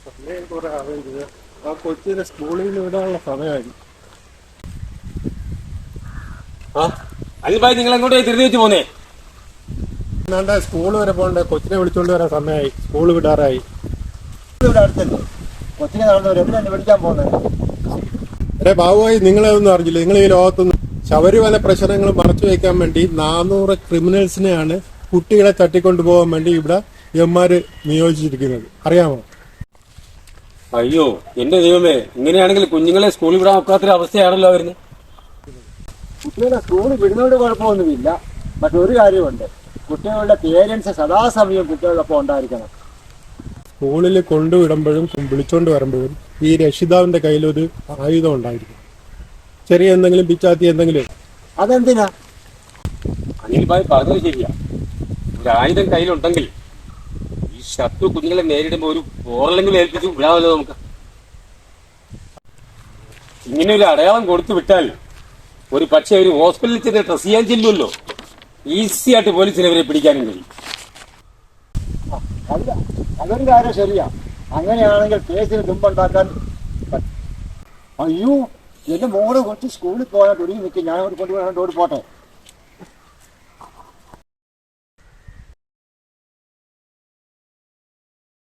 സമയം കുറെ ആവേണ്ടത് ആ കൊച്ചിനെ സ്കൂളിൽ നിന്ന് വിടാനുള്ള സമയമായി. ആ അനിൽഭായി, നിങ്ങൾ എങ്ങോട്ടേ തിരിഞ്ഞു വെച്ച് പോന്നേ? എന്നാണ്ട സ്കൂൾ വരെ പോകണ്ടേ, കൊച്ചിനെ വിളിച്ചോണ്ട് വരാൻ സമയമായി, സ്കൂൾ വിടാറായി. ഇവിടെ അടുത്തല്ലേ കൊച്ചിനെ കാണുന്നവർ എവിടെയാണ് വിളിക്കാൻ പോകുന്നത്? അരെ ബാബുവായി, നിങ്ങളതൊന്നും അറിഞ്ഞില്ല. നിങ്ങൾ ഈ ലോകത്തൊന്നും ശബരിമല പ്രശ്നങ്ങൾ മറച്ചു വെക്കാൻ വേണ്ടി 400 ക്രിമിനൽസിനെയാണ് കുട്ടികളെ തട്ടിക്കൊണ്ടുപോകാൻ വേണ്ടി ഇവിടെ എമാര് നിയോഗിച്ചിരിക്കുന്നത്, അറിയാമോ? അയ്യോ എന്റെ ദൈവമേ, ഇങ്ങനെയാണെങ്കിൽ കുഞ്ഞുങ്ങളെ സ്കൂളിൽ വിടാൻ ഒക്കാത്തൊരു അവസ്ഥയാണല്ലോ വരുന്നത്. കുട്ടികളെ സ്കൂളിൽ വിടുന്നതുകൊണ്ട് കുഴപ്പമൊന്നുമില്ല. മറ്റൊരു കാര്യമുണ്ട്, കുട്ടികളുടെ പേരൻസ് സദാസമയം കുട്ടികളൊപ്പം ഉണ്ടായിരിക്കണം. സ്കൂളിൽ കൊണ്ടുവിടുമ്പോഴും വിളിച്ചോണ്ട് വരുമ്പോഴും ഈ രക്ഷിതാവിന്റെ കയ്യിലൊരു ആയുധം ഉണ്ടായിരിക്കും, ചെറിയ എന്തെങ്കിലും പിച്ചാത്തി എന്തെങ്കിലും. അതെന്തിനാ? അനിൽഭായി പറഞ്ഞത് ശരിയാ. ഒരു ആയുധം കയ്യിലുണ്ടെങ്കിൽ ഈ ശത്രു കുഞ്ഞുങ്ങളെ നേരിടുമ്പോൾ ഒരു പോറലെങ്കിലും ഏൽപ്പിച്ച് വിടാമല്ലോ നമുക്ക്. ഇങ്ങനെ ഒരു അടയാളം കൊടുത്തു വിട്ടാൽ ഒരു പക്ഷേ ഒരു ഹോസ്പിറ്റലിൽ ചെന്ന് ഡ്രസ് ചെയ്യാൻ ചെല്ലുമല്ലോ, ഈസി ആയിട്ട് പോലീസിനെ ഇവരെ പിടിക്കാനും കഴിയും. അല്ല, അതൊരു കാര്യം ശരിയാ. അങ്ങനെയാണെങ്കിൽ കേസിന് തുമ്പുണ്ടാക്കാൻ അയ്യോ, എന്റെ മോള് കുറച്ച് സ്കൂളിൽ പോയാൽ ഒരുങ്ങി നിൽക്കും. ഞാൻ കൊണ്ടുപോയി പോട്ടെ.